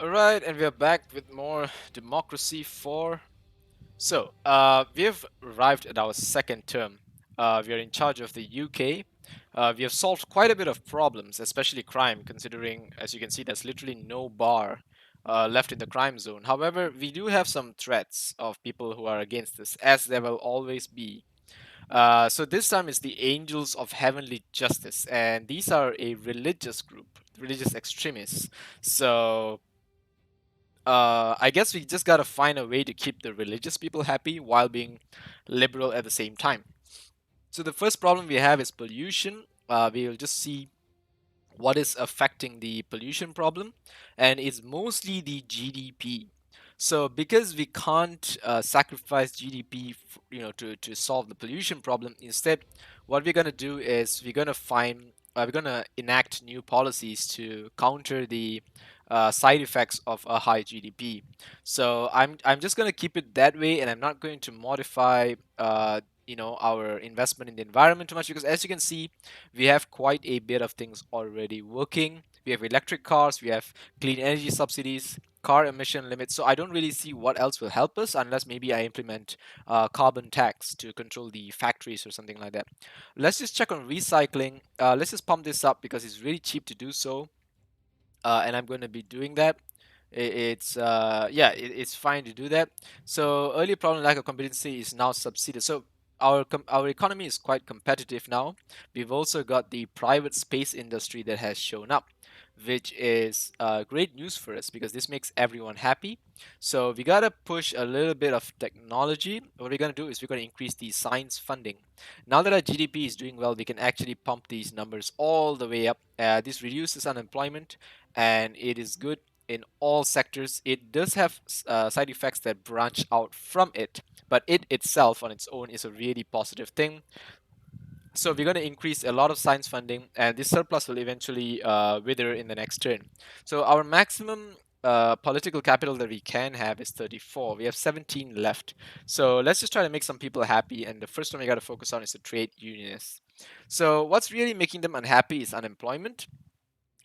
Alright, and we are back with more Democracy 4. We have arrived at our second term. We are in charge of the UK. We have solved quite a bit of problems, especially crime, considering, as you can see, there's literally no bar left in the crime zone. However, we do have some threats of people who are against us, as there will always be. So this time it's the Angels of Heavenly Justice, and these are a religious group, religious extremists. So I guess we just gotta find a way to keep the religious people happy while being liberal at the same time. So the first problem we have is pollution. We'll just see what is affecting the pollution problem, and it's mostly the GDP. So because we can't sacrifice GDP, to solve the pollution problem, instead, what we're gonna do is we're gonna enact new policies to counter the side effects of a high GDP. So I'm just gonna keep it that way, and I'm not going to modify our investment in the environment too much, because as you can see, we have quite a bit of things already working. We have electric cars, we have clean energy subsidies, car emission limits. So I don't really see what else will help us unless maybe I implement carbon tax to control the factories or something like that. Let's just check on recycling. Let's just pump this up because it's really cheap to do so, and I'm going to be doing that. It's fine to do that. So earlier problem lack of competency is now subsided. So our economy is quite competitive now. We've also got the private space industry that has shown up, which is great news for us because this makes everyone happy. So we gotta push a little bit of technology. What we're gonna do is we're gonna increase the science funding. Now that our GDP is doing well, we can actually pump these numbers all the way up. This reduces unemployment, and it is good in all sectors. It does have side effects that branch out from it, but it itself on its own is a really positive thing. So we're going to increase a lot of science funding, and this surplus will eventually wither in the next turn. So our maximum political capital that we can have is 34. We have 17 left. So let's just try to make some people happy, and the first one we got to focus on is the trade unionists. So what's really making them unhappy is unemployment.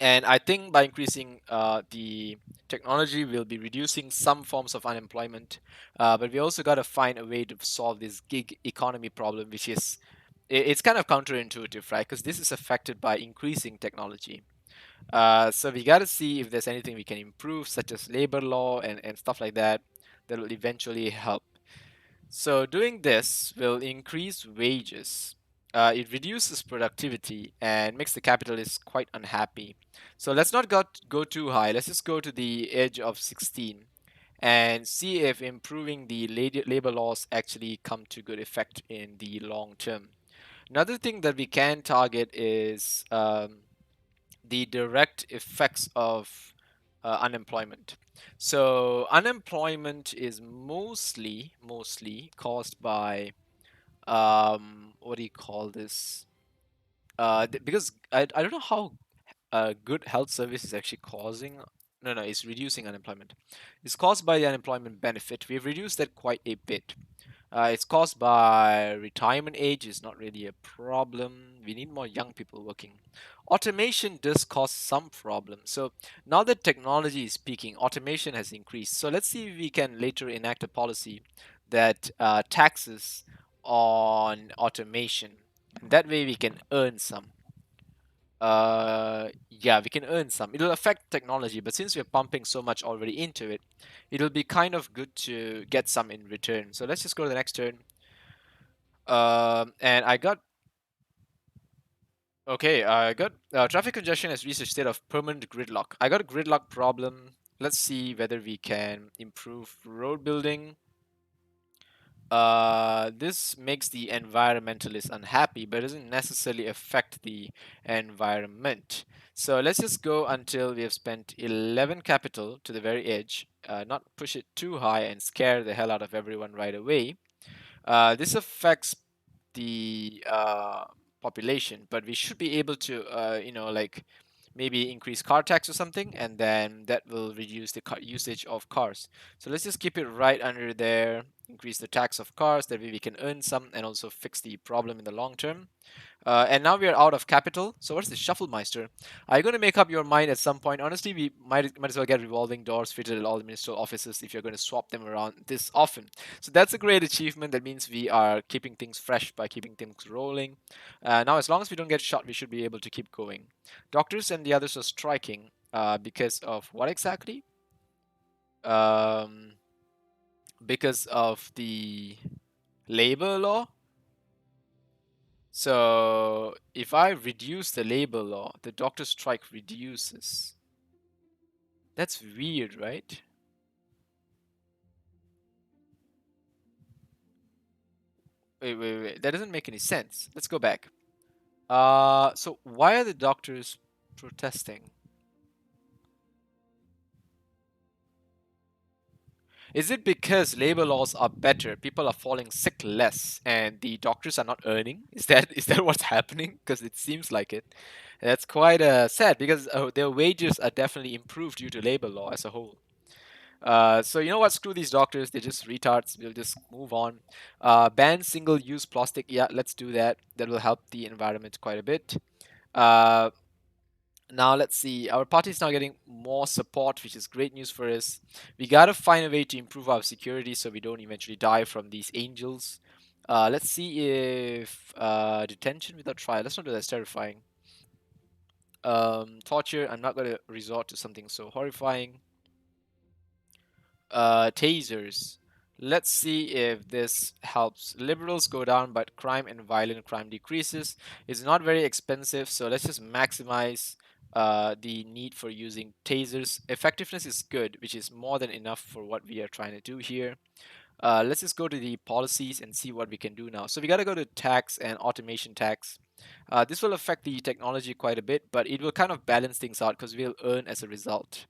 And I think by increasing the technology, we'll be reducing some forms of unemployment. But we also got to find a way to solve this gig economy problem, which is it's kind of counterintuitive, right? Because this is affected by increasing technology. So we got to see if there's anything we can improve, such as labor law and stuff like that, that will eventually help. So doing this will increase wages. It reduces productivity and makes the capitalist quite unhappy. So let's not go too high. Let's just go to the edge of 16 and see if improving the labor laws actually come to good effect in the long term. Another thing that we can target is the direct effects of unemployment. So unemployment is mostly caused by what do you call this? Because I don't know how good health service is actually causing. No, it's reducing unemployment. It's caused by the unemployment benefit. We've reduced that quite a bit. It's caused by retirement age is not really a problem. We need more young people working. Automation does cause some problems. So now that technology is peaking, automation has increased. So let's see if we can later enact a policy that taxes on automation. That way we can earn some. Yeah, we can earn some. It'll affect technology, but since we're pumping so much already into it, it'll be kind of good to get some in return. So let's just go to the next turn. And I got Okay, I got traffic congestion has reached a state of permanent gridlock. I got a gridlock problem. Let's see whether we can improve road building. This makes the environmentalists unhappy, but doesn't necessarily affect the environment. So let's just go until we have spent 11 capital to the very edge, not push it too high and scare the hell out of everyone right away. This affects the population, but we should be able to, like maybe increase car tax or something, and then that will reduce the usage of cars. So let's just keep it right under there, increase the tax of cars, that way we can earn some and also fix the problem in the long term. And now we are out of capital. So what's the Shufflemeister? Are you going to make up your mind at some point? Honestly, we might as well get revolving doors fitted at all the ministerial offices if you're going to swap them around this often. So that's a great achievement. That means we are keeping things fresh by keeping things rolling. Now, as long as we don't get shot, we should be able to keep going. Doctors and the others are striking because of what exactly? Um, because of the labor law. So if I reduce the labor law, the doctor strike reduces. That's weird, right? Wait. That doesn't make any sense. Let's go back. So why are the doctors protesting? Is it because labor laws are better, people are falling sick less, and the doctors are not earning? Is that what's happening? Because it seems like it. That's quite sad because their wages are definitely improved due to labor law as a whole. So you know what? Screw these doctors. They're just retards. We'll just move on. Ban single-use plastic. Yeah, let's do that. That will help the environment quite a bit. Uh, Now let's see. Our party is now getting more support, which is great news for us. We gotta find a way to improve our security so we don't eventually die from these angels. Let's see if detention without trial. Let's not do that. That's terrifying. Torture. I'm not gonna resort to something so horrifying. Tasers. Let's see if this helps. Liberals go down, but crime and violent crime decreases. It's not very expensive, so let's just maximize the need for using tasers. Effectiveness is good, which is more than enough for what we are trying to do here. Let's just go to the policies and see what we can do now. So we got to go to tax and automation tax. This will affect the technology quite a bit, but it will kind of balance things out because we'll earn as a result.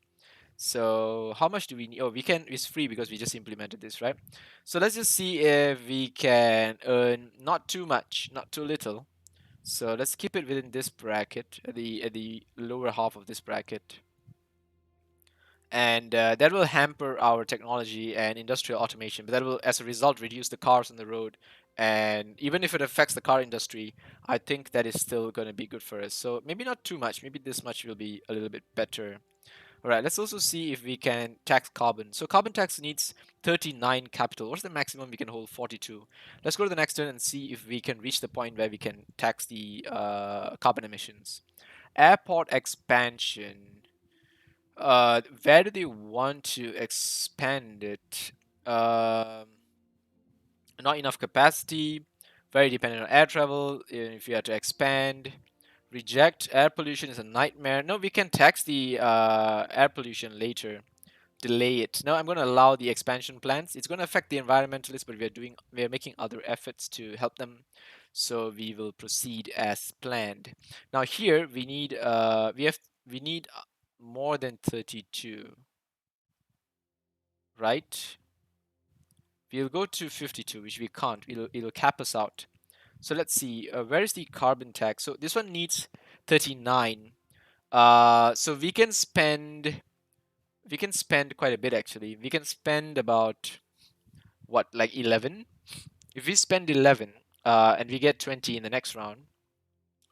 So how much do we need? Oh, we can, it's free because we just implemented this, right? So let's just see if we can earn not too much, not too little. So let's keep it within this bracket, at the lower half of this bracket. And that will hamper our technology and industrial automation, but that will, as a result, reduce the cars on the road. And even if it affects the car industry, I think that is still going to be good for us. So maybe not too much, maybe this much will be a little bit better. All right, let's also see if we can tax carbon. So carbon tax needs 39 capital. What's the maximum we can hold? 42. Let's go to the next turn and see if we can reach the point where we can tax the carbon emissions. Airport expansion. Where do they want to expand it? Um, Not enough capacity. Very dependent on air travel. If you had to expand, reject air pollution is a nightmare. No, we can tax the air pollution later. Delay it. No, I'm going to allow the expansion plans. It's going to affect the environmentalists, but we are making other efforts to help them. So we will proceed as planned. Now here we need more than 32, right? We'll go to 52, which we can't. It'll cap us out. So let's see. Where is the carbon tax? So this one needs 39. So we can spend quite a bit actually. We can spend about what, like 11? If we spend 11 and we get 20 in the next round,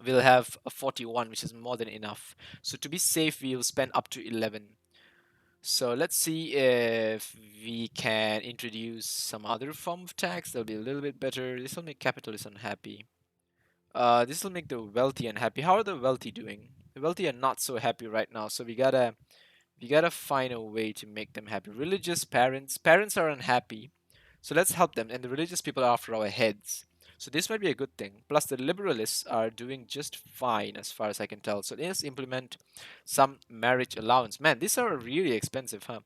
we'll have a 41, which is more than enough. So to be safe, we'll spend up to 11. So let's see if we can introduce some other form of tax that'll be a little bit better. This will make capitalists unhappy. This will make the wealthy unhappy. How are the wealthy doing? The wealthy are not so happy right now, so we gotta find a way to make them happy. Religious parents are unhappy, so let's help them. And the religious people are after our heads, so this might be a good thing. Plus, the liberalists are doing just fine as far as I can tell. So let's implement some marriage allowance. Man, these are really expensive, huh?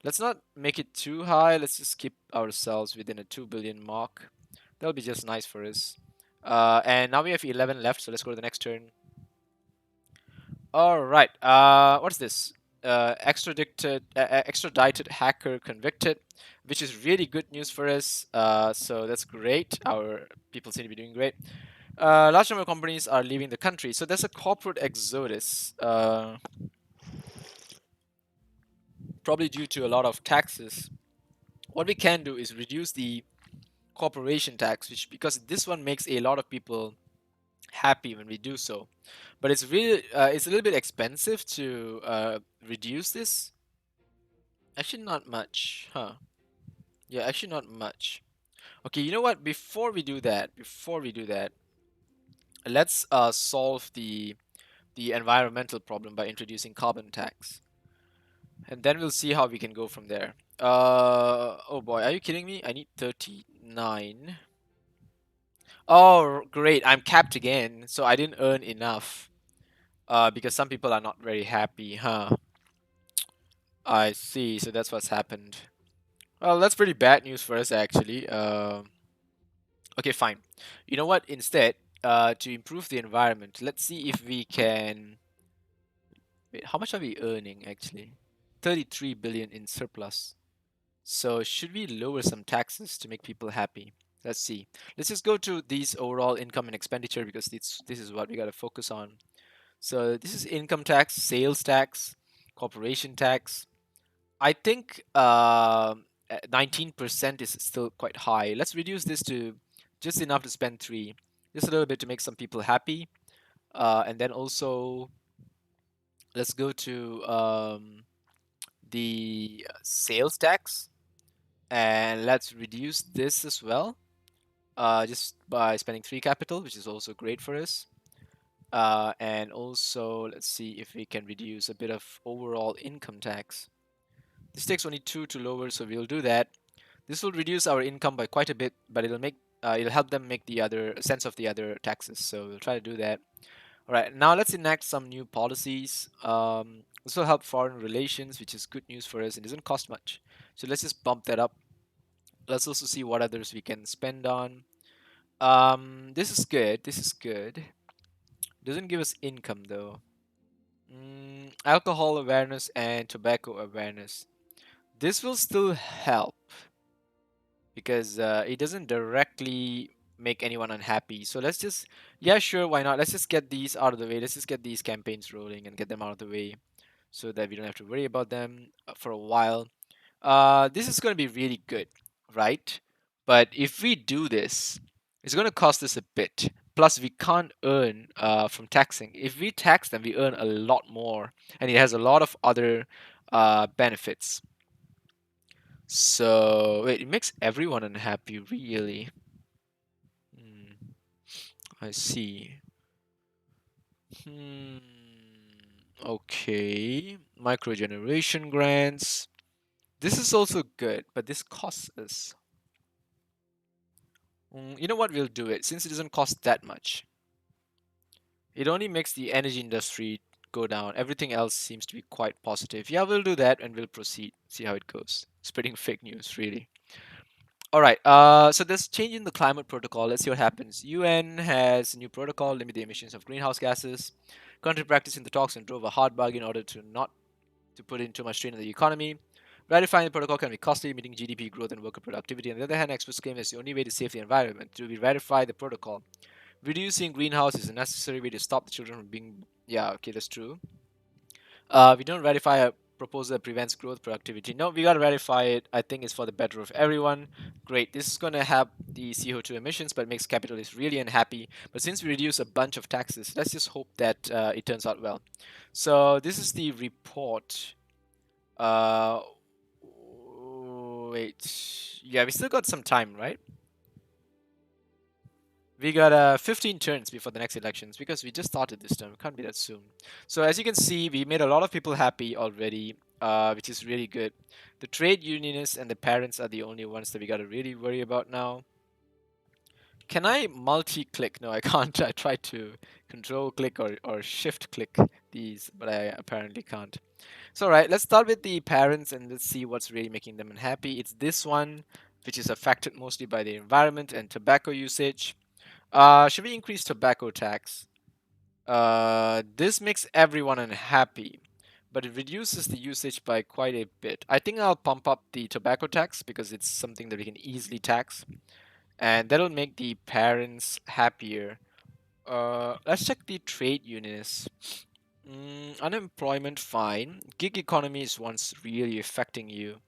Let's not make it too high. Let's just keep ourselves within a 2 billion mark. That'll be just nice for us. And now we have 11 left, so let's go to the next turn. All right. What's this? Extradited hacker convicted, which is really good news for us. So that's great. Our people seem to be doing great. Large number of companies are leaving the country, so there's a corporate exodus. Probably due to a lot of taxes. What we can do is reduce the corporation tax, which because this one makes a lot of people happy when we do so. But it's really it's a little bit expensive to reduce this. Actually, not much, huh? Yeah, actually not much. Okay, you know what? Before we do that, let's solve the environmental problem by introducing carbon tax, and then we'll see how we can go from there. Oh boy, are you kidding me? I need 39. Oh, great. I'm capped again, so I didn't earn enough. Because some people are not very happy, huh? I see. So that's what's happened. Well, that's pretty bad news for us, actually. Okay, fine. You know what? Instead, to improve the environment, let's see if we can. Wait, how much are we earning actually? 33 billion in surplus. So should we lower some taxes to make people happy? Let's see. Let's just go to these overall income and expenditure because this is what we got to focus on. So this is income tax, sales tax, corporation tax. I think 19% is still quite high. Let's reduce this to just enough to spend three, just a little bit to make some people happy. And then also let's go to the sales tax, and let's reduce this as well, just by spending three capital, which is also great for us. And also let's see if we can reduce a bit of overall income tax. This takes only two to lower, so we'll do that. This will reduce our income by quite a bit, but it'll help them make the other sense of the other taxes. So we'll try to do that. All right, now let's enact some new policies. This will help foreign relations, which is good news for us. It doesn't cost much, so let's just bump that up. Let's also see what others we can spend on. This is good. This is good. Doesn't give us income though. Alcohol awareness and tobacco awareness. This will still help because it doesn't directly make anyone unhappy. So let's just, yeah, sure, why not? Let's just get these out of the way. Let's just get these campaigns rolling and get them out of the way so that we don't have to worry about them for a while. This is going to be really good, right? But if we do this, it's going to cost us a bit. Plus, we can't earn from taxing. If we tax them, we earn a lot more, and it has a lot of other benefits. So, wait, it makes everyone unhappy, really. Hmm, I see. Hmm. Okay. Microgeneration grants. This is also good, but this costs us. You know what? We'll do it since it doesn't cost that much. It only makes the energy industry go down. Everything else seems to be quite positive. Yeah, we'll do that and we'll proceed. See how it goes. Spreading fake news, really. All right. So there's change in the climate protocol. Let's see what happens. UN has a new protocol, limit the emissions of greenhouse gases. Country practicing the talks and drove a hard bargain in order to not to put in too much strain on the economy. Ratifying the protocol can be costly, meeting GDP growth and worker productivity. On the other hand, experts claim it's the only way to save the environment. To be ratify the protocol, reducing greenhouse is a necessary way to stop the children from being. Yeah, okay, that's true. We don't ratify a proposal that prevents growth productivity. No, we gotta ratify it. I think it's for the better of everyone. Great. This is gonna help the CO2 emissions, but makes capitalists really unhappy. But since we reduce a bunch of taxes, let's just hope that it turns out well. So this is the report. Uh, wait. Yeah, we still got some time, right? We got 15 turns before the next elections because we just started this term. It can't be that soon. So as you can see, we made a lot of people happy already, which is really good. The trade unionists and the parents are the only ones that we got to really worry about now. Can I multi-click? No, I can't. I tried to control click or shift click these, but I apparently can't. So all right, let's start with the parents and let's see what's really making them unhappy. It's this one, which is affected mostly by the environment and tobacco usage. Should we increase tobacco tax? This makes everyone unhappy, but it reduces the usage by quite a bit. I think I'll pump up the tobacco tax because it's something that we can easily tax, and that'll make the parents happier. Let's check the trade unionists. Unemployment, fine. Gig economy is what's really affecting you.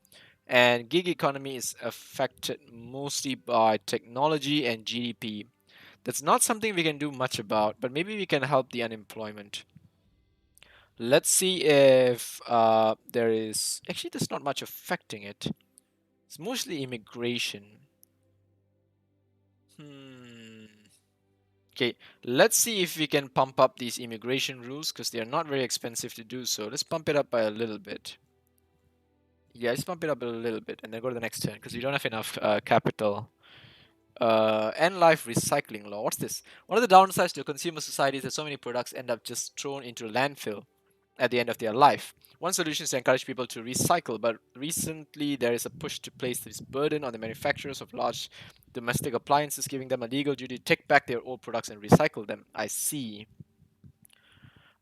And gig economy is affected mostly by technology and GDP. That's not something we can do much about, but maybe we can help the unemployment. Let's see if there is actually there's not much affecting it. It's mostly immigration. Hmm. Okay, let's see if we can pump up these immigration rules because they are not very expensive to do so. Let's pump it up by a little bit. Yeah, let's pump it up a little bit and then go to the next turn because we don't have enough capital. End life recycling law. What's this? One of the downsides to consumer society is that so many products end up just thrown into landfill at the end of their life. One solution is to encourage people to recycle, but recently there is a push to place this burden on the manufacturers of large domestic appliances, giving them a legal duty to take back their old products and recycle them. I see.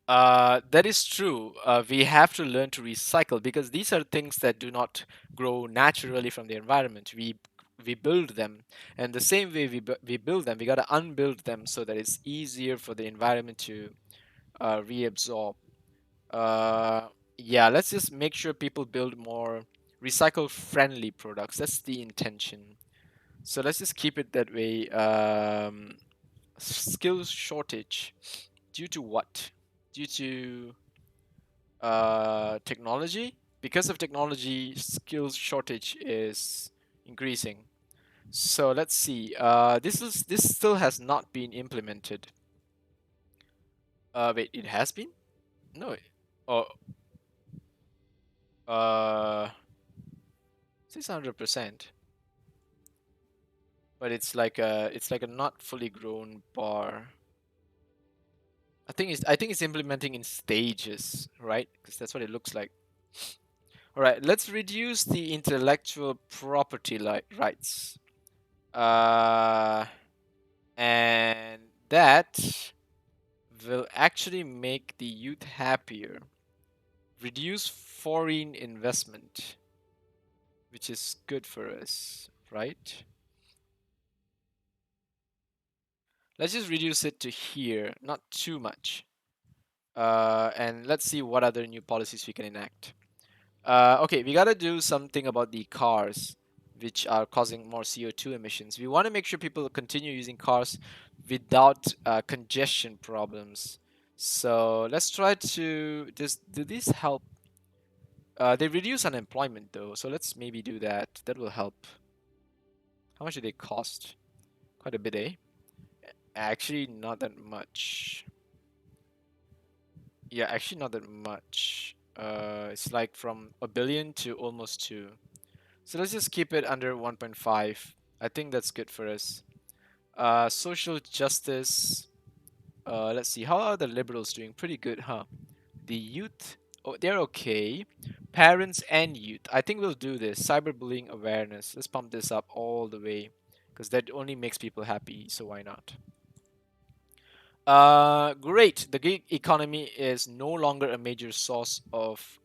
That is true. We have to learn to recycle because these are things that do not grow naturally from the environment. We build them, and the same way we build them, we gotta unbuild them so that it's easier for the environment to reabsorb. Uh, yeah, let's just make sure people build more recycle-friendly products. That's the intention. So let's just keep it that way. Skills shortage. Due to what? Due to technology. Because of technology, skills shortage is increasing. So let's see. This still has not been implemented. Wait, it has been? No. Oh, uh, 600%. But it's like a not fully grown bar. I think it's implementing in stages, right? Because that's what it looks like. All right, let's reduce the intellectual property rights. Uh, and that will actually make the youth happier. Reduce foreign investment, which is good for us, right? Let's just reduce it to here, not too much. And let's see what other new policies we can enact. Okay, we gotta do something about the cars, which are causing more CO2 emissions. We want to make sure people continue using cars without congestion problems. So let's try to just do these help? They reduce unemployment though, so let's maybe do that. That will help. How much do they cost? Quite a bit, eh? Actually, not that much. Yeah, actually not that much. It's like from a billion to almost two. So let's just keep it under 1.5. I think that's good for us. Social justice. Let's see. How are the liberals doing? Pretty good, huh? The youth. Oh, they're okay. Parents and youth. I think we'll do this. Cyberbullying awareness. Let's pump this up all the way because that only makes people happy. So why not? Great. The gig economy is no longer a major source of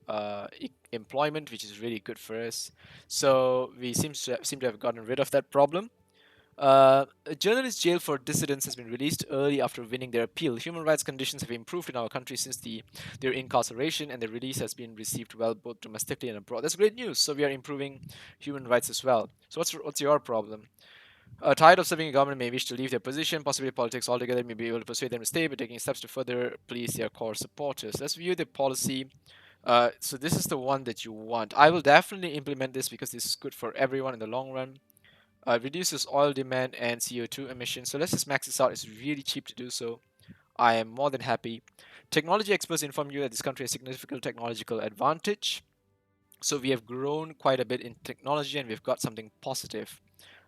employment, which is really good for us. So we seem to have gotten rid of that problem. A journalist jailed for dissidents has been released early after winning their appeal. Human rights conditions have improved in our country since their incarceration, and the release has been received well both domestically and abroad. That's great news. So we are improving human rights as well. So what's your problem? Tired of serving a government may wish to leave their position, possibly politics altogether, may be able to persuade them to stay, but taking steps to further please their core supporters. Let's view the policy. So this is the one that you want. I will definitely implement this because this is good for everyone in the long run. Reduces oil demand and CO2 emissions. So let's just max this out. It's really cheap to do so. I am more than happy. Technology experts inform you that this country has significant technological advantage. So we have grown quite a bit in technology and we've got something positive.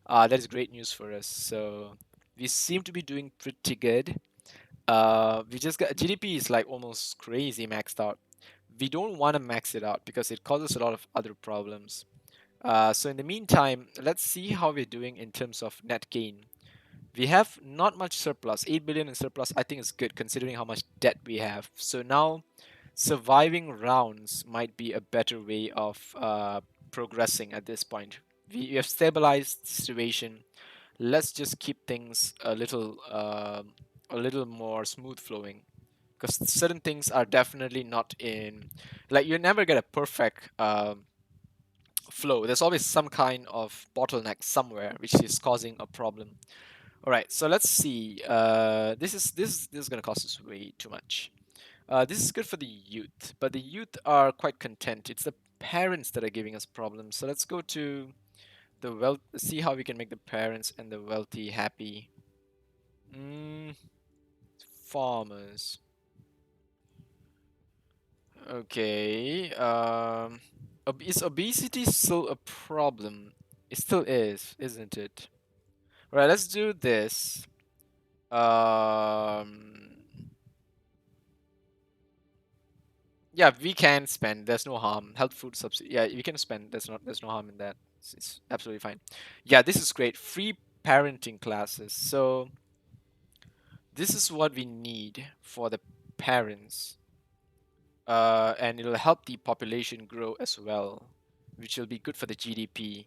That is great news for us. So we seem to be doing pretty good. We just got GDP is like almost crazy maxed out. We don't want to max it out because it causes a lot of other problems. So in the meantime, let's see how we're doing in terms of net gain. We have not much surplus. 8 billion in surplus, I think is good considering how much debt we have. So now surviving rounds might be a better way of progressing at this point. We have stabilized the situation. Let's just keep things a little more smooth flowing because certain things are definitely not in, like, you never get a perfect flow. There's always some kind of bottleneck somewhere which is causing a problem. All right, so let's see. This is gonna cost us way too much. This is good for the youth, but the youth are quite content. It's the parents that are giving us problems. So let's go to the wealth. See how we can make the parents and the wealthy happy. Mm, farmers. Okay. Is obesity still a problem? It still is, isn't it? Right. Let's do this. Um. Yeah, we can spend. There's no harm. Health food subsidy. Yeah, we can spend. There's no harm in that. It's absolutely fine. Yeah, this is great. Free parenting classes. So this is what we need for the parents. And it'll help the population grow as well, which will be good for the GDP.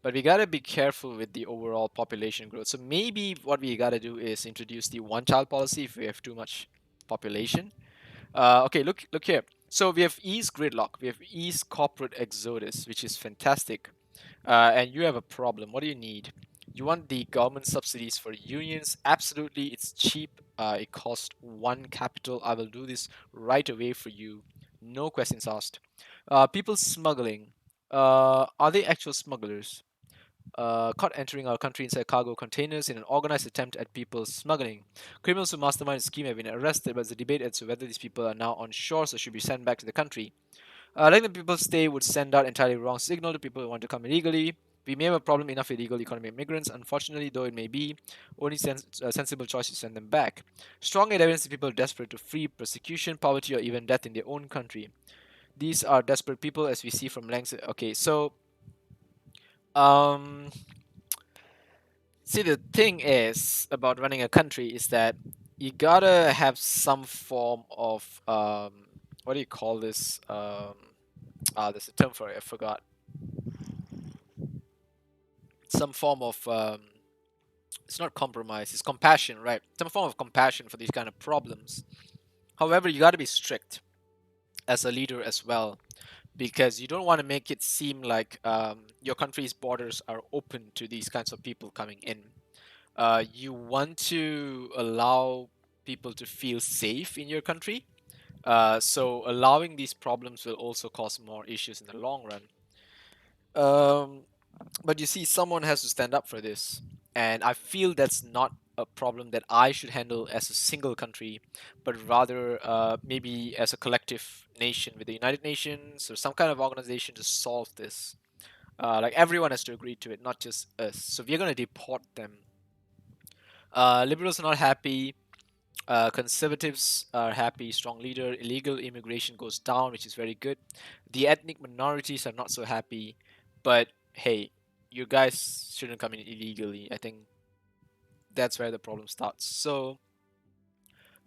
But we gotta be careful with the overall population growth. So maybe what we gotta do is introduce the one-child policy if we have too much population. Okay, look here. So we have ease gridlock, we have ease corporate exodus, which is fantastic. And you have a problem. What do you need? You want the government subsidies for unions? Absolutely, it's cheap. It costs one capital. I will do this right away for you. No questions asked. People smuggling. Are they actual smugglers? Caught entering our country inside cargo containers in an organized attempt at people smuggling. Criminals who mastermind the scheme have been arrested, but the debate as to whether these people are now on shore or should be sent back to the country. Letting the people stay would send out entirely wrong signal to people who want to come illegally. We may have a problem enough with illegal economic migrants. Unfortunately, though it may be, only sensible choice is to send them back. Strong evidence of people desperate to flee persecution, poverty, or even death in their own country. These are desperate people, as we see from lengths. Okay, so um, see, the thing is about running a country is that you gotta have some form of what do you call this? There's a term for it. I forgot. Some form of it's not compromise. It's compassion, right? Some form of compassion for these kind of problems. However, you gotta be strict as a leader as well, because you don't want to make it seem like your country's borders are open to these kinds of people coming in. You want to allow people to feel safe in your country. So allowing these problems will also cause more issues in the long run. Um, but you see, someone has to stand up for this, and I feel that's not a problem that I should handle as a single country, but rather maybe as a collective nation with the United Nations or some kind of organization to solve this. Like everyone has to agree to it, not just us. So we're going to deport them. Liberals are not happy. Conservatives are happy. Strong leader. Illegal immigration goes down, which is very good. The ethnic minorities are not so happy. But hey, you guys shouldn't come in illegally. I think that's where the problem starts. So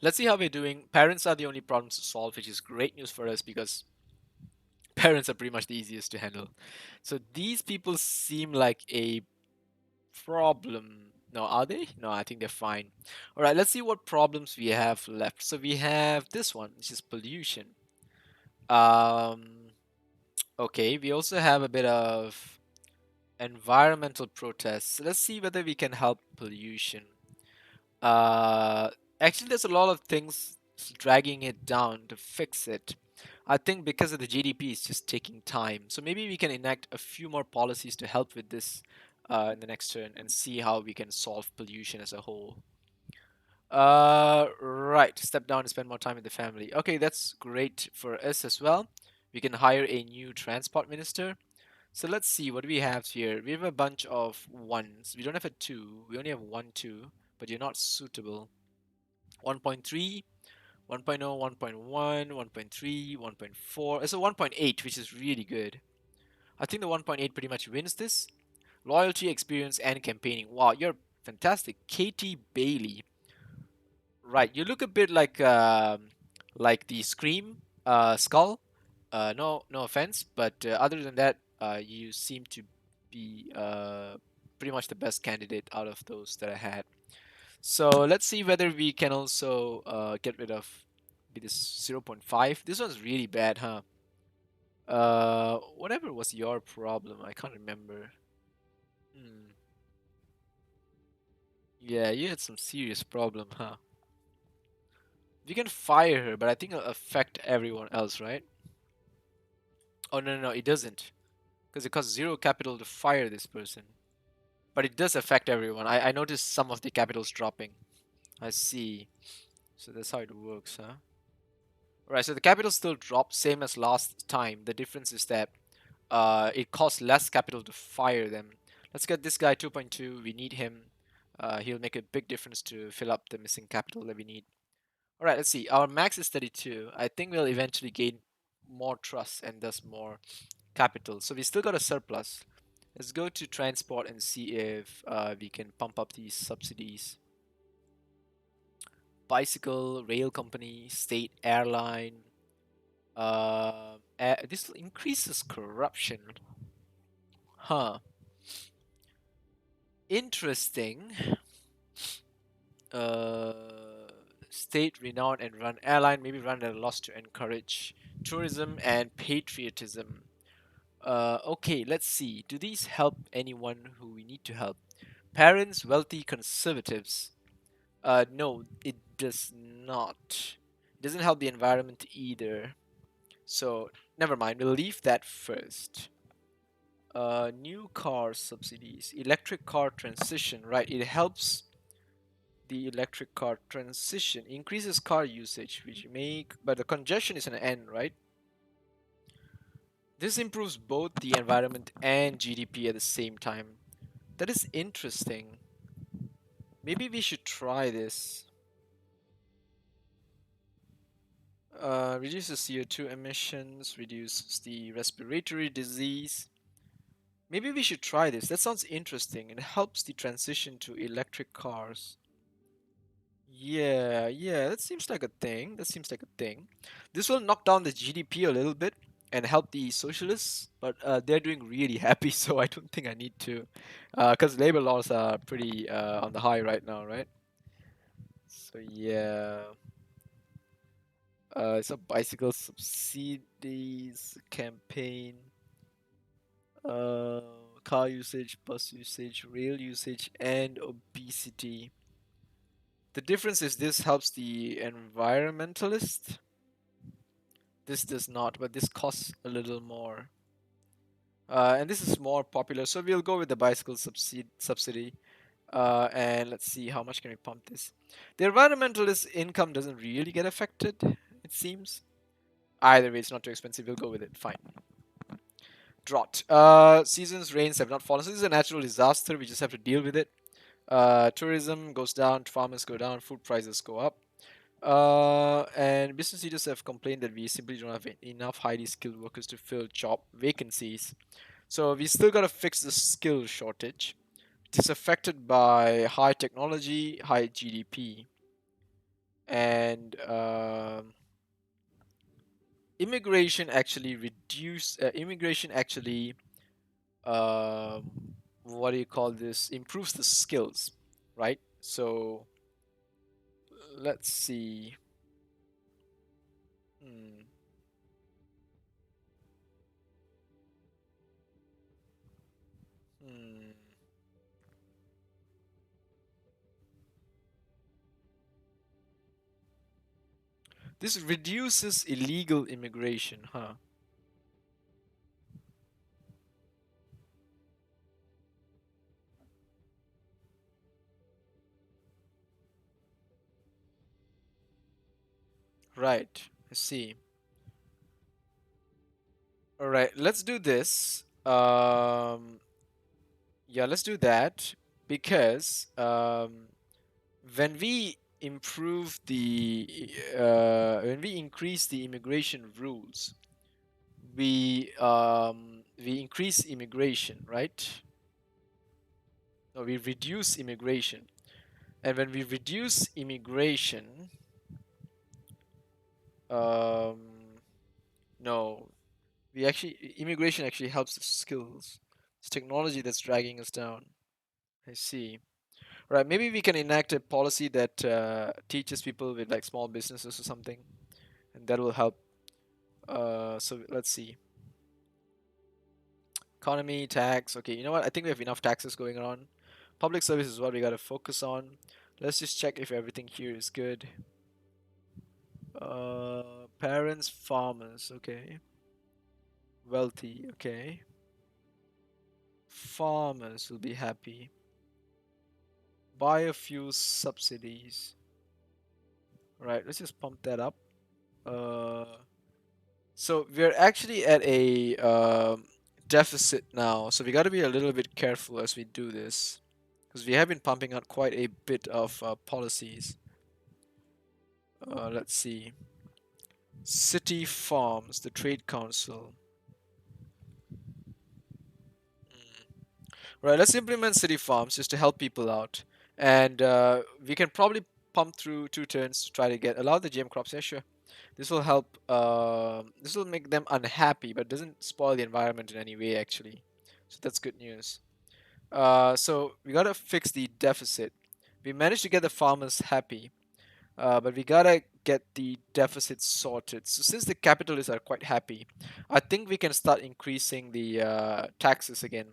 let's see how we're doing. Parents are the only problems to solve, which is great news for us because parents are pretty much the easiest to handle. So these people seem like a problem. No, are they? No, I think they're fine. All right, let's see what problems we have left. So we have this one, which is pollution. Um, okay, we also have a bit of environmental protests. Let's see whether we can help pollution. Uh, Actually, there's a lot of things dragging it down to fix it. I think because of the GDP, it's just taking time. So maybe we can enact a few more policies to help with this in the next turn and see how we can solve pollution as a whole. Right. Step down and spend more time with the family. Okay, that's great for us as well. We can hire a new transport minister. So let's see what do we have here. We have a bunch of ones. We don't have a two. We only have one, two, but you're not suitable. 1.3, 1.0, 1.1, 1.3, 1.4. It's a 1.8, which is really good. I think the 1.8 pretty much wins this. Loyalty, experience, and campaigning. Wow, you're fantastic. Katie Bailey. Right, you look a bit like the Scream skull. No offense, but other than that, you seem to be pretty much the best candidate out of those that I had. So let's see whether we can also get rid of this 0.5. This one's really bad, huh? Whatever was your problem? I can't remember. Hmm. Yeah, you had some serious problem, huh? We can fire her, but I think it'll affect everyone else, right? Oh, no, no, no, it doesn't. Because it costs zero capital to fire this person. But it does affect everyone. I noticed some of the capitals dropping. I see. So that's how it works, huh? Right, so the capital still dropped, same as last time. The difference is that it costs less capital to fire them. Let's get this guy 2.2. We need him. He'll make a big difference to fill up the missing capital that we need. All right, let's see. Our max is 32. I think we'll eventually gain more trust and thus more capital. So we still got a surplus. Let's go to transport and see if we can pump up these subsidies. Bicycle, rail company, state airline. This increases corruption. Huh. Interesting. Uh, State renowned and run airline, maybe run at a loss to encourage tourism and patriotism. Okay, let's see. Do these help anyone who we need to help? Parents, wealthy conservatives. No, it does not. It doesn't help the environment either. So, never mind. We'll leave that first. New car subsidies, electric car transition, right? It helps the electric car transition, increases car usage, which make, but the congestion is an end, right? This improves both the environment and GDP at the same time. That is interesting. Maybe we should try this. Reduces CO2 emissions, reduces the respiratory disease. Maybe we should try this. That sounds interesting. It helps the transition to electric cars. Yeah, yeah, that seems like a thing. That seems like a thing. This will knock down the GDP a little bit and help the socialists, but they're doing really happy, so I don't think I need to. Because labor laws are pretty on the high right now, right? So yeah, it's a bicycle subsidies campaign, uh, car usage, bus usage, rail usage, and obesity. The difference is this helps the environmentalist. This does not, but this costs a little more. And this is more popular, so we'll go with the bicycle subsidy. And let's see how much can we pump this. The environmentalist income doesn't really get affected, it seems. Either way, it's not too expensive. We'll go with it. Fine. Drought. Seasons, rains have not fallen. So this is a natural disaster. We just have to deal with it. Tourism goes down, farmers go down, food prices go up. And business leaders have complained that we simply don't have enough highly skilled workers to fill job vacancies. So we still gotta fix the skill shortage. It is affected by high technology, high GDP, and immigration actually reduce. Immigration actually, um, what do you call this? Improves the skills, right? So let's see. Hmm. Hmm. This reduces illegal immigration, huh? Right. I see. All right, let's do this. Yeah, let's do that because when we improve the when we increase the immigration rules, we increase immigration, right? No, we reduce immigration, and when we reduce immigration, um, no, we actually immigration actually helps the skills. It's technology that's dragging us down. I see. Right, maybe we can enact a policy that teaches people with like small businesses or something, and that will help. So let's see. Economy, tax. Okay, you know what? I think we have enough taxes going on. public service is what we gotta focus on. Let's just check if everything here is good. Parents, farmers, okay. Wealthy, okay. Farmers will be happy. Biofuel subsidies. Right, let's just pump that up. Uh, so we're actually at a deficit now, so we got to be a little bit careful as we do this, because we have been pumping out quite a bit of policies. Let's see. City farms, the trade council. Right, let's implement city farms just to help people out, and we can probably pump through 2 turns to try to get allow the GM crops. Yeah, sure. This will help. This will make them unhappy, but doesn't spoil the environment in any way, actually. So that's good news. So we gotta fix the deficit. We managed to get the farmers happy, but we gotta get the deficit sorted. So since the capitalists are quite happy, I think we can start increasing the taxes again.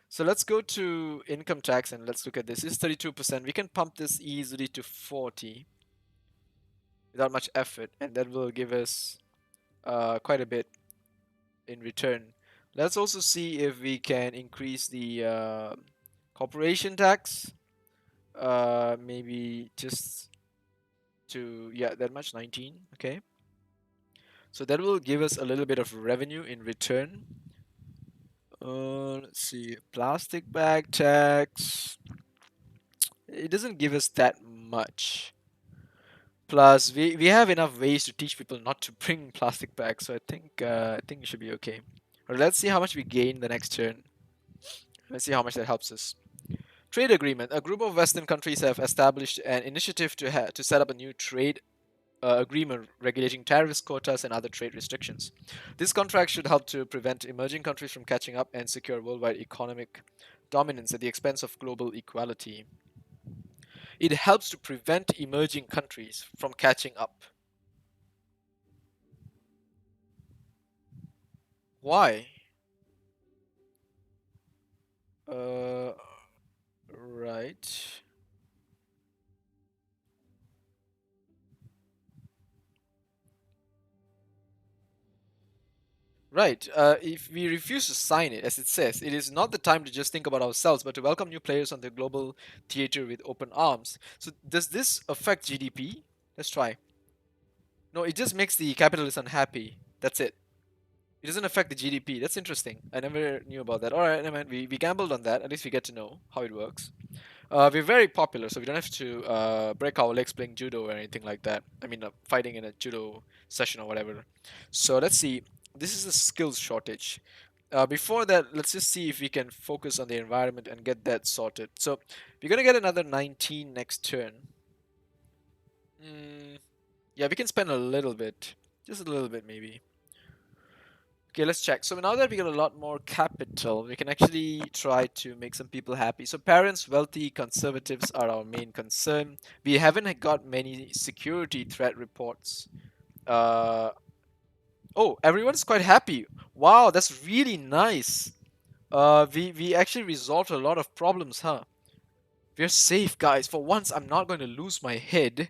So let's go to income tax and let's look at this. This is 32%. We can pump this easily to 40 without much effort, and that will give us quite a bit in return. Let's also see if we can increase the corporation tax. Maybe just to, yeah, that much, 19. Okay. So that will give us a little bit of revenue in return. Let's see. Plastic bag tax. It doesn't give us that much. Plus, we have enough ways to teach people not to bring plastic bags, so I think it should be okay. But let's see how much we gain the next turn. Let's see how much that helps us. Trade agreement. A group of Western countries have established an initiative to set up a new trade agreement regulating tariffs, quotas, and other trade restrictions. This contract should help to prevent emerging countries from catching up and secure worldwide economic dominance at the expense of global equality. It helps to prevent emerging countries from catching up. Why? Uh, right. Right. If we refuse to sign it, as it says, it is not the time to just think about ourselves, but to welcome new players on the global theater with open arms. So, does this affect GDP? Let's try. No, it just makes the capitalists unhappy. That's it. It doesn't affect the GDP. That's interesting. I never knew about that. All right, never mind. We gambled on that. At least we get to know how it works. We're very popular, so we don't have to break our legs playing judo or anything like that. I mean, fighting in a judo session or whatever. So let's see. This is a skills shortage. Before that, let's just see if we can focus on the environment and get that sorted. So we're gonna get another 19 next turn. Mm, yeah, we can spend a little bit, just a little bit maybe. Okay, let's check. So now that we got a lot more capital, we can actually try to make some people happy. So parents, wealthy, conservatives are our main concern. We haven't got many security threat reports. Uh, oh, everyone's quite happy. Wow, that's really nice. We actually resolved a lot of problems, huh? We're safe, guys. For once, I'm not going to lose my head,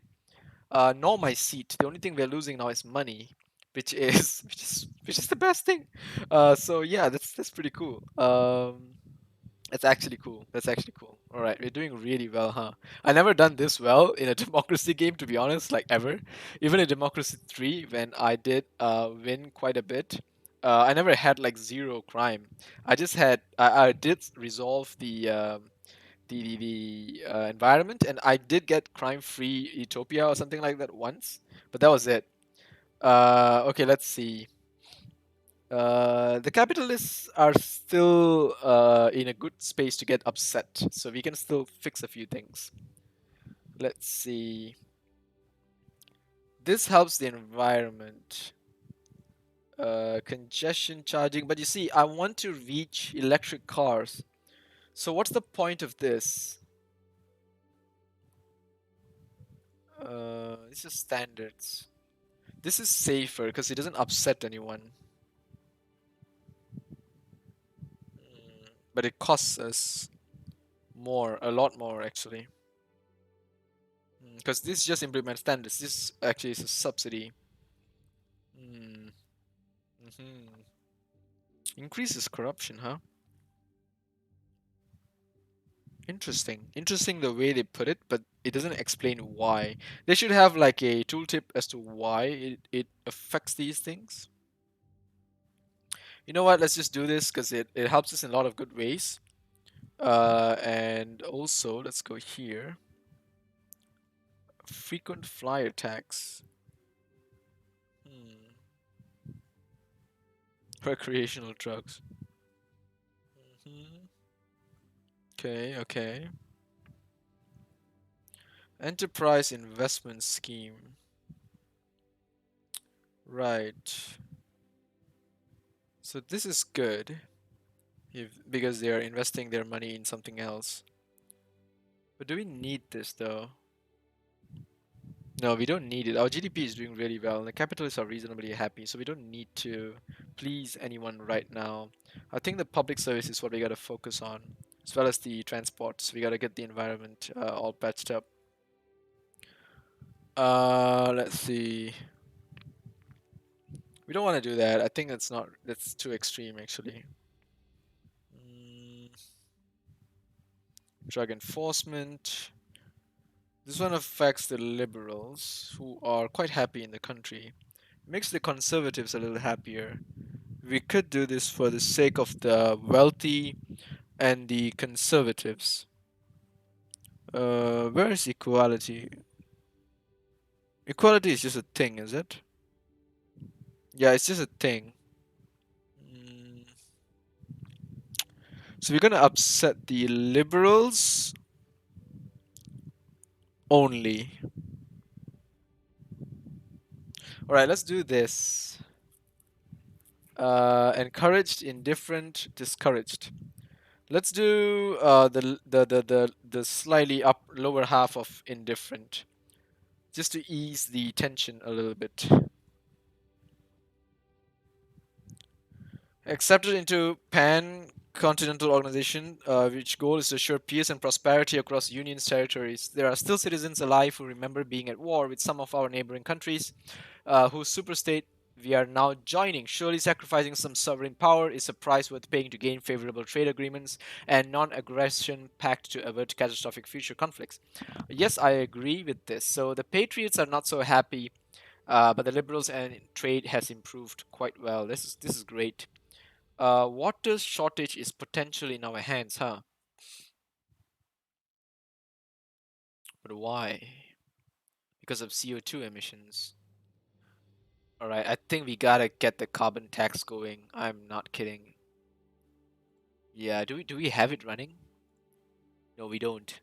nor my seat. The only thing we're losing now is money, which is the best thing. So yeah, that's pretty cool. That's actually cool. That's actually cool. All right, we're doing really well, huh? I never done this well in a democracy game, to be honest, like ever. Even in Democracy 3, when I did win quite a bit, I never had like zero crime. I did resolve the environment, and I did get crime-free Utopia or something like that once, but that was it. Okay, let's see. The capitalists are still in a good space to get upset, so we can still fix a few things. Let's see. This helps the environment. Congestion charging, but you see, I want to reach electric cars. So what's the point of this? This is standards. This is safer because it doesn't upset anyone. But it costs us More, a lot more actually. Because this just implements standards. This actually is a subsidy. Mm. Hmm. Increases corruption, huh? Interesting. Interesting the way they put it, but it doesn't explain why. They should have like a tooltip as to why it affects these things. You know what? Let's just do this because it helps us in a lot of good ways. And also, let's go here. Frequent flyer tax. Hmm. Recreational drugs. Hmm. Okay, okay. Enterprise investment scheme. Right. So this is good if because they are investing their money in something else. But do we need this though? No, we don't need it. Our GDP is doing really well, and the capitalists are reasonably happy, so we don't need to please anyone right now. I think the public service is what we gotta focus on, as well as the transports. We gotta get the environment all patched up. Let's see. We don't want to do that. I think that's too extreme actually. Mm, drug enforcement. This one affects the liberals who are quite happy in the country. Makes the conservatives a little happier. We could do this for the sake of the wealthy and the conservatives. Where is equality? Equality is just a thing, is it? Yeah, it's just a thing. Mm, so we're gonna upset the liberals only. Alright, let's do this. Encouraged, indifferent, discouraged. Let's do the slightly up lower half of indifferent, just to ease the tension a little bit. Accepted into Pan-Continental Organization, which goal is to assure peace and prosperity across Union's territories. There are still citizens alive who remember being at war with some of our neighboring countries, whose superstate we are now joining. Surely sacrificing some sovereign power is a price worth paying to gain favorable trade agreements and non-aggression pact to avert catastrophic future conflicts. Yes, I agree with this. So the patriots are not so happy, but the liberals and trade has improved quite well. This is great. Water shortage is potentially in our hands, huh? But why? Because of CO2 emissions. Alright, I think we gotta get the carbon tax going. I'm not kidding. Yeah, do we have it running? No, we don't.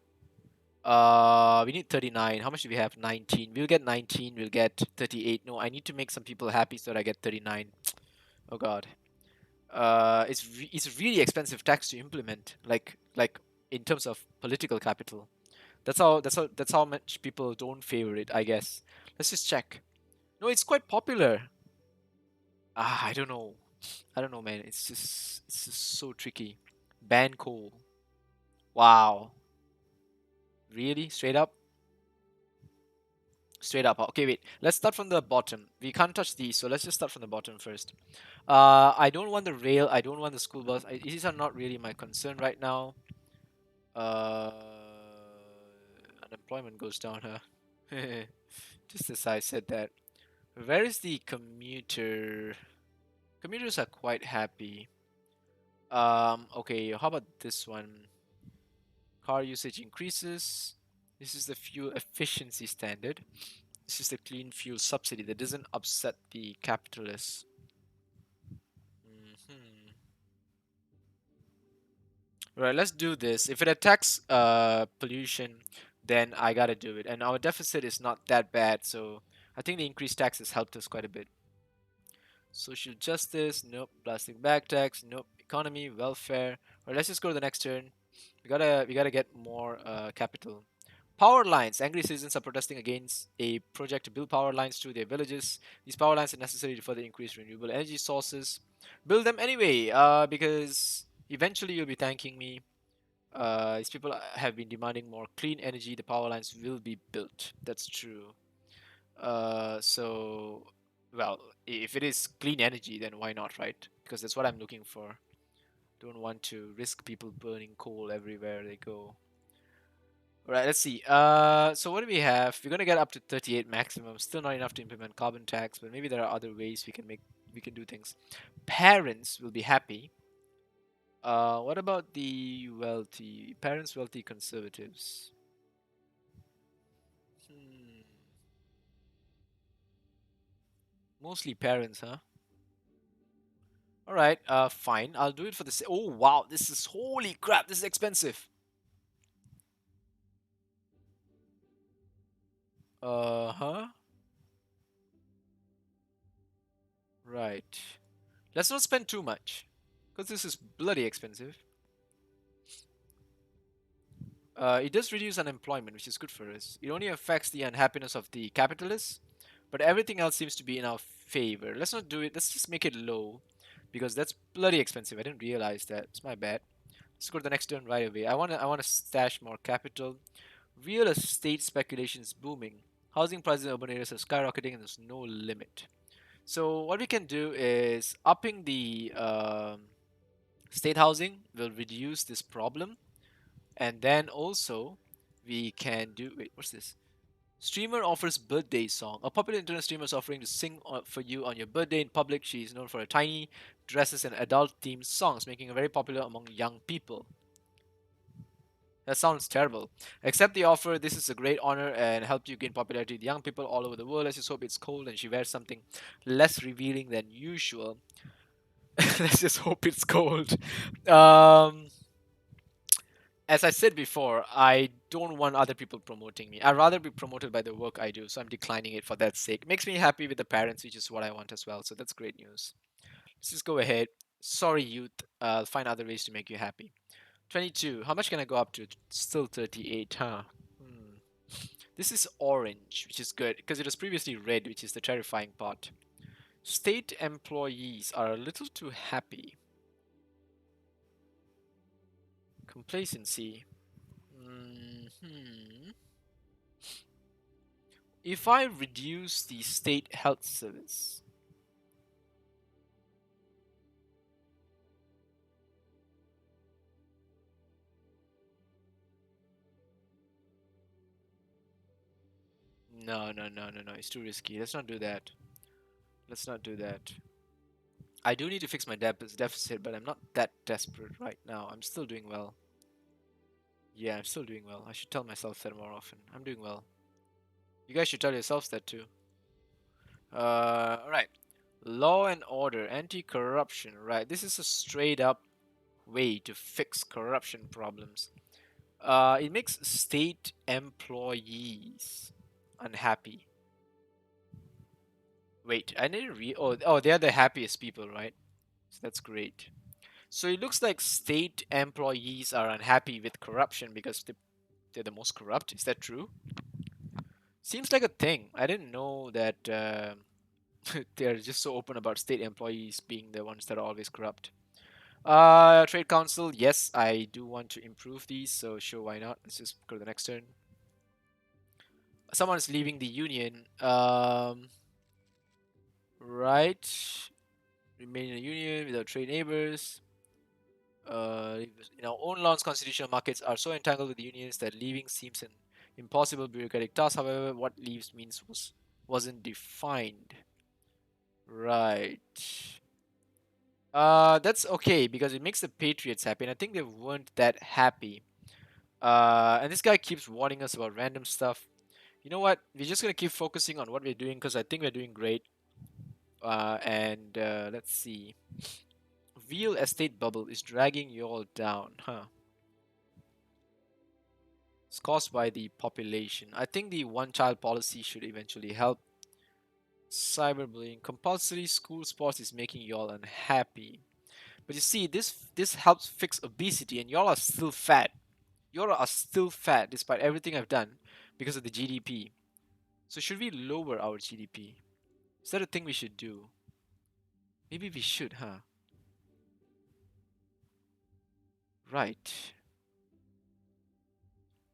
We need 39. How much do we have? 19. We'll get 19. We'll get 38. No, I need to make some people happy so that I get 39. Oh God. It's really expensive tax to implement. Like in terms of political capital. That's how much people don't favor it, I guess. Let's just check. No, it's quite popular. I don't know. I don't know, man. It's just so tricky. Ban coal. Wow. Really? Straight up? Straight up. Okay, wait. Let's start from the bottom. We can't touch these, so let's just start from the bottom first. I don't want the rail. I don't want the school bus. These are not really my concern right now. Uh, Unemployment goes down, huh? Just as I said that. Where is the commuter? Commuters are quite happy. Okay, how about this one? Car usage increases. This is the fuel efficiency standard. This is the clean fuel subsidy that doesn't upset the capitalists. Hmm. Right, let's do this. If it attacks pollution, then I gotta do it. And our deficit is not that bad, so I think the increased tax has helped us quite a bit. Social justice, nope. Plastic bag tax, nope. Economy, welfare. Alright, let's just go to the next turn. We gotta get more capital. Power lines. Angry citizens are protesting against a project to build power lines through their villages. These power lines are necessary to further increase renewable energy sources. Build them anyway, because eventually you'll be thanking me. These people have been demanding more clean energy. The power lines will be built. That's true. So, well, if it is clean energy, then why not, right? Because that's what I'm looking for. Don't want to risk people burning coal everywhere they go. All right, let's see. So what do we have? We're gonna get up to 38 maximum. Still not enough to implement carbon tax, but maybe there are other ways we can do things. Parents will be happy. What about the wealthy parents, wealthy conservatives? Hmm. Mostly parents, huh? All right. Fine. I'll do it for the. Oh wow, this is holy crap. This is expensive. Huh. Right. Let's not spend too much, because this is bloody expensive. It does reduce unemployment, which is good for us. It only affects the unhappiness of the capitalists, but everything else seems to be in our favor. Let's not do it. Let's just make it low, because that's bloody expensive. I didn't realize that. It's my bad. Let's go to the next turn right away. I wanna stash more capital. Real estate speculation is booming. Housing prices in urban areas are skyrocketing, and there's no limit. So what we can do is upping the state housing will reduce this problem, and then also we can do. Wait, what's this? Streamer offers birthday song. A popular internet streamer is offering to sing for you on your birthday in public. She is known for her tiny dresses and adult-themed songs, making her very popular among young people. That sounds terrible. Accept the offer. This is a great honor and help you gain popularity with young people all over the world. Let's just hope it's cold and she wears something less revealing than usual. Let's just hope it's cold. Um, as I said before, I don't want other people promoting me. I'd rather be promoted by the work I do, so I'm declining it for that sake. Makes me happy with the parents, which is what I want as well. So that's great news. Let's just go ahead. Sorry, youth. I'll find other ways to make you happy. 22. How much can I go up to? Still 38, huh? Hmm. This is orange, which is good because it was previously red, which is the terrifying part. State employees are a little too happy. Complacency. Hmm. If I reduce the state health service, no, it's too risky. Let's not do that. Let's not do that. I do need to fix my deficit, but I'm not that desperate right now. I'm still doing well. Yeah, I'm still doing well. I should tell myself that more often. I'm doing well. You guys should tell yourselves that too. Alright. Law and order, anti-corruption. Right, this is a straight up way to fix corruption problems. It makes state employees unhappy. Wait, I didn't read. Oh, they're the happiest people, right? So that's great. So it looks like state employees are unhappy with corruption because they're the most corrupt. Is that true? Seems like a thing. I didn't know that they're just so open about state employees being the ones that are always corrupt. Trade Council, yes, I do want to improve these, so sure, why not? Let's just go to the next turn. Someone's leaving the union. Right. Remain in the union with our trade neighbors. In our own laws, constitutional markets are so entangled with the unions that leaving seems an impossible bureaucratic task. However, what leaves means wasn't defined. Right. That's okay because it makes the Patriots happy, and I think they weren't that happy. And this guy keeps warning us about random stuff. You know what? We're just gonna keep focusing on what we're doing because I think we're doing great. And let's see. Real estate bubble is dragging you all down, huh? It's caused by the population. I think the one-child policy should eventually help. Cyberbullying, compulsory school sports is making you all unhappy. But you see, this helps fix obesity, and y'all are still fat. Y'all are still fat despite everything I've done because of the GDP. So should we lower our GDP? Is that a thing we should do? Maybe we should, huh? Right.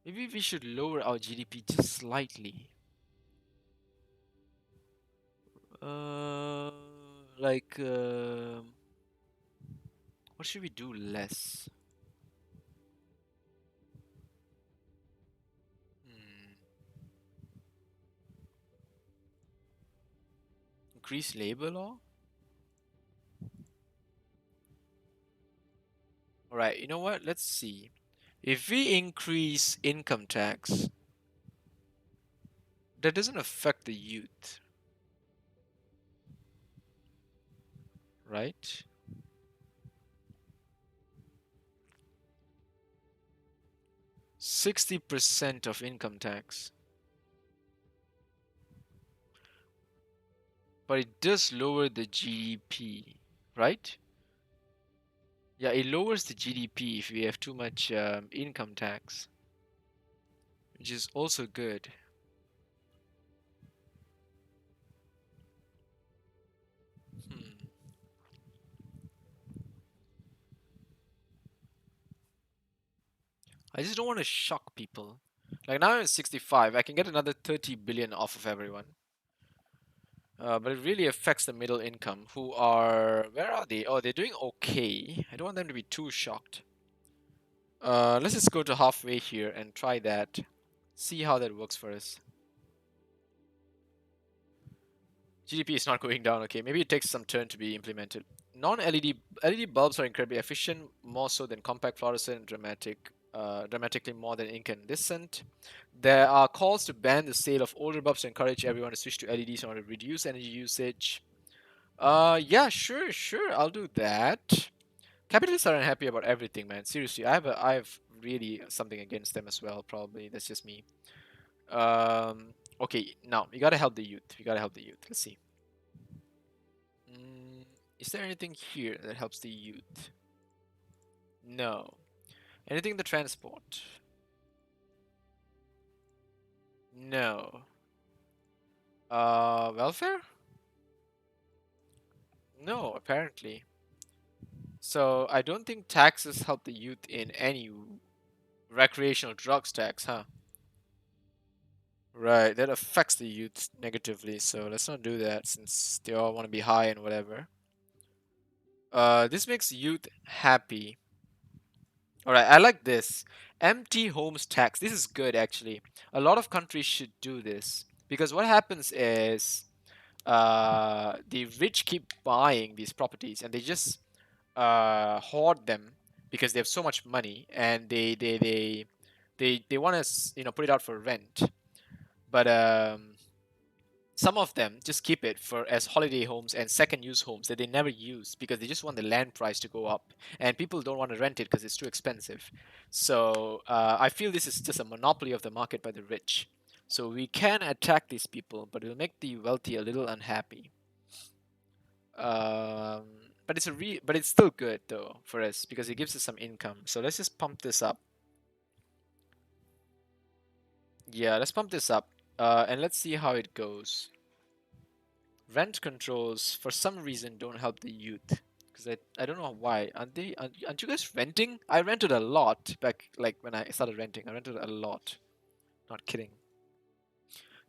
Maybe we should lower our GDP just slightly. Uh, like, what should we do less? Hmm. Increase labor law? Alright, you know what? Let's see. If we increase income tax, that doesn't affect the youth, right? 60% of income tax. But it does lower the GDP, right? Yeah, it lowers the GDP if we have too much income tax, which is also good. Hmm. I just don't want to shock people. Like now I'm at 65, I can get another 30 billion off of everyone. But it really affects the middle income who are, where are they? Oh, they're doing okay. I don't want them to be too shocked. Let's just go to halfway here and try that. See how that works for us. GDP is not going down. Okay, maybe it takes some turn to be implemented. Non-LED LED bulbs are incredibly efficient, more so than compact fluorescent, dramatically more than incandescent. There are calls to ban the sale of older bulbs to encourage everyone to switch to LEDs in order to reduce energy usage. Yeah, sure, I'll do that. Capitalists are unhappy about everything, man. Seriously, I have really something against them as well. Probably that's just me. Okay, now we gotta help the youth. We gotta help the youth. Let's see. Mm, is there anything here that helps the youth? No. Anything in the transport? No. Welfare? No, apparently. So I don't think taxes help the youth in any recreational drugs tax, huh? Right, that affects the youth negatively, so let's not do that since they all want to be high and whatever. This makes youth happy. Alright, I like this. Empty homes tax. This is good actually. A lot of countries should do this because what happens is the rich keep buying these properties and they just hoard them because they have so much money and they want to put it out for rent. But some of them just keep it for as holiday homes and second use homes that they never use because they just want the land price to go up and people don't want to rent it because it's too expensive. So I feel this is just a monopoly of the market by the rich. So we can attack these people, but it will make the wealthy a little unhappy. Um, but it's still good though for us because it gives us some income. So let's just pump this up. Yeah, let's pump this up. And let's see how it goes. Rent controls for some reason don't help the youth because I don't know why. Aren't you guys renting? I rented a lot back like when I started renting. I rented a lot. Not kidding.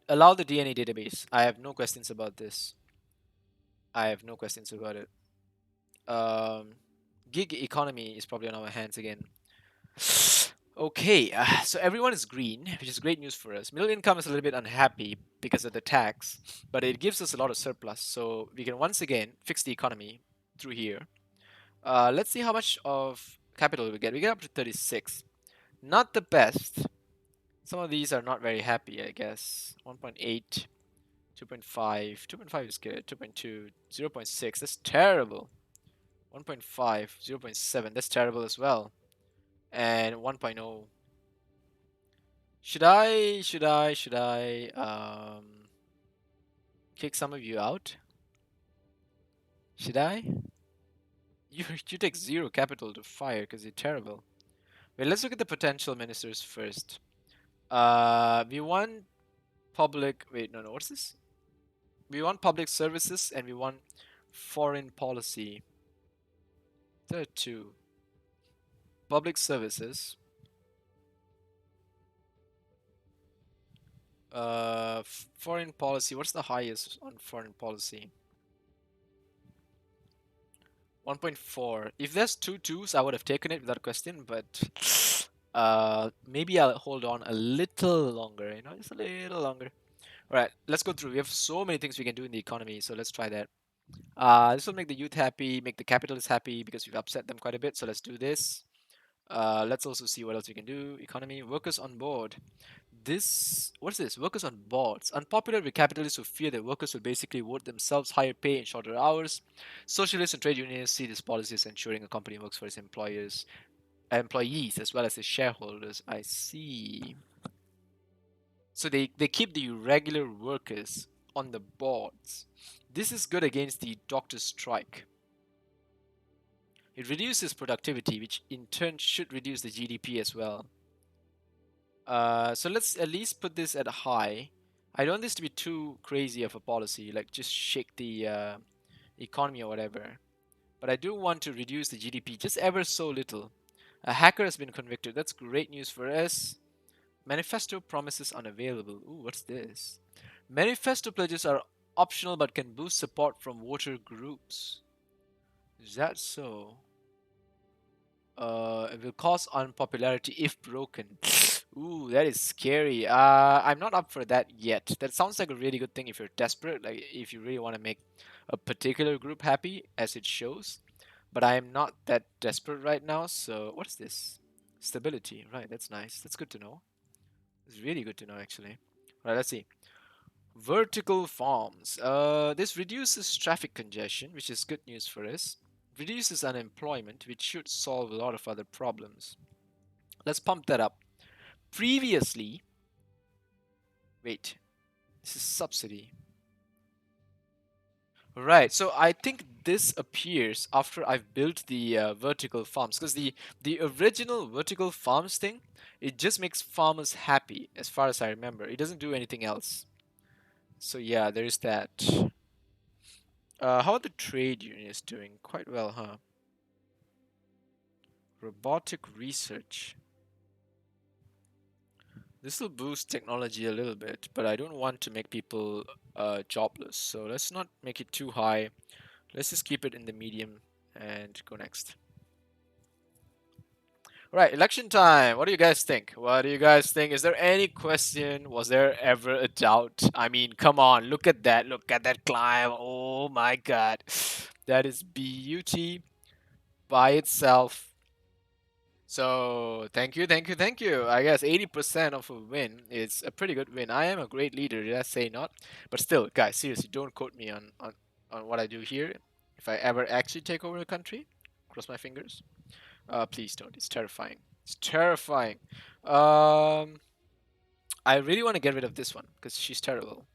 Allow the DNA database. I have no questions about this. I have no questions about it. Um, Gig economy is probably on our hands again. Okay, so everyone is green, which is great news for us. Middle income is a little bit unhappy because of the tax, but it gives us a lot of surplus, so we can once again fix the economy through here. Let's see how much of capital we get. We get up to 36. Not the best. Some of these are not very happy, I guess. 1.8, 2.5. 2.5 is good. 2.2, 0.6. That's terrible. 1.5, 0.7. That's terrible as well. And 1.0. Should I kick some of you out? Should I? You take zero capital to fire because you're terrible. Wait, let's look at the potential ministers first. We want public. Wait, no, what's this? We want public services and we want foreign policy. There are two. Public services. Foreign policy. What's the highest on foreign policy? 1.4. If there's two twos, I would have taken it without question, but maybe I'll hold on a little longer, just a little longer. All right, let's go through. We have so many things we can do in the economy, so let's try that. This will make the youth happy, make the capitalists happy because we've upset them quite a bit, so let's do this. Let's also see what else we can do. Economy, workers on board. What's this? Workers on boards. Unpopular with capitalists who fear that workers will basically vote themselves higher pay and shorter hours. Socialists and trade unions see this policy as ensuring a company works for its employees as well as its shareholders. I see. So they keep the regular workers on the boards. This is good against the doctor strike. It reduces productivity, which in turn should reduce the GDP as well. So let's at least put this at high. I don't want this to be too crazy of a policy, like just shake the economy or whatever. But I do want to reduce the GDP just ever so little. A hacker has been convicted. That's great news for us. Manifesto promises unavailable. Ooh, what's this? Manifesto pledges are optional but can boost support from voter groups. Is that so? It will cause unpopularity if broken. Ooh, that is scary. I'm not up for that yet. That sounds like a really good thing if you're desperate, like if you really want to make a particular group happy, as it shows. But I am not that desperate right now, so what is this? Stability, right, that's nice. That's good to know. It's really good to know, actually. Right, let's see. Vertical farms. This reduces traffic congestion, which is good news for us. Reduces unemployment, which should solve a lot of other problems. Let's pump that up. Previously, wait, this is subsidy. Right, so I think this appears after I've built the vertical farms, because the original vertical farms thing, it just makes farmers happy, as far as I remember. It doesn't do anything else. So yeah, there's that. How are the trade unions doing? Quite well, huh? Robotic research. This will boost technology a little bit, but I don't want to make people jobless. So let's not make it too high. Let's just keep it in the medium and go next. Right, election time. What do you guys think? What do you guys think? Is there any question? Was there ever a doubt? I mean, come on, look at that. Look at that climb. Oh my god. That is beauty by itself. So, thank you, thank you, thank you. I guess 80% of a win is a pretty good win. I am a great leader, did I say not? But still, guys, seriously, don't quote me on what I do here. If I ever actually take over the country, cross my fingers. Please don't. It's terrifying. It's terrifying. Um, I really want to get rid of this one because she's terrible.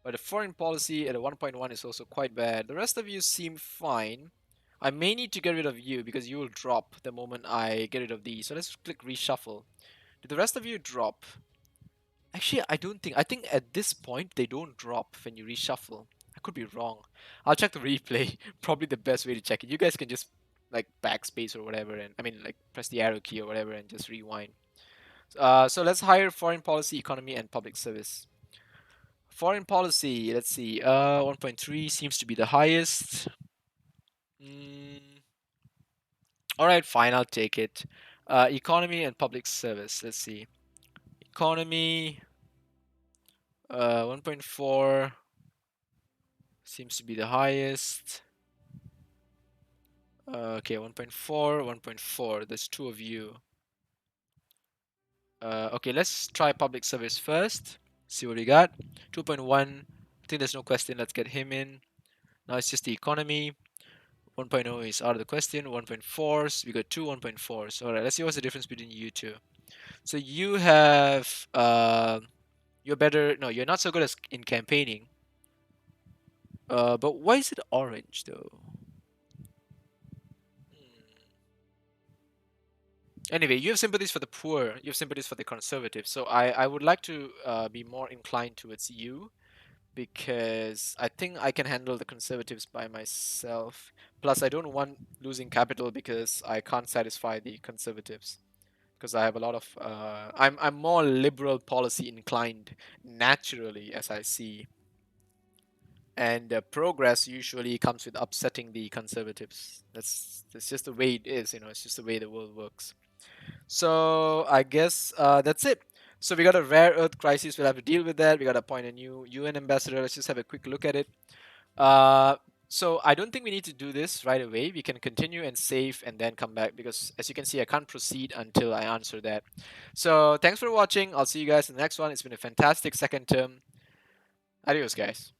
But the foreign policy at a 1.1 is also quite bad. The rest of you seem fine. I may need to get rid of you because you will drop the moment I get rid of these. So let's click reshuffle. Did the rest of you drop? Actually, I don't think. I think at this point they don't drop when you reshuffle. I could be wrong. I'll check the replay. Probably the best way to check it. You guys can just like backspace or whatever, and I mean like press the arrow key or whatever and just rewind. So let's hire foreign policy, economy, and public service. Foreign policy. Let's see. 1.3 seems to be the highest. Mm, all right, fine. I'll take it. Economy and public service. Let's see. Economy. 1.4 seems to be the highest. Okay, 1.4, 1.4. There's two of you. Okay, let's try public service first. See what we got. 2.1. I think there's no question. Let's get him in. Now it's just the economy. 1.0 is out of the question. 1.4s. We got two 1.4s. Alright, let's see what's the difference between you two. So you have you're better. No, you're not so good as in campaigning. But why is it orange though? Anyway, you have sympathies for the poor, you have sympathies for the conservative. So I would like to be more inclined towards you because I think I can handle the conservatives by myself. Plus, I don't want losing capital because I can't satisfy the conservatives. because I have a lot of I'm more liberal policy inclined naturally, as I see, and progress usually comes with upsetting the conservatives. That's just the way it is, you know. It's just the way the world works. So I guess that's it. So we got a rare earth crisis. We'll have to deal with that. We got to appoint a new UN ambassador. Let's just have a quick look at it. Uh, so I don't think we need to do this right away. We can continue and save and then come back because, as you can see, I can't proceed until I answer that. So thanks for watching. I'll see you guys in the next one. It's been a fantastic second term. Adios, guys.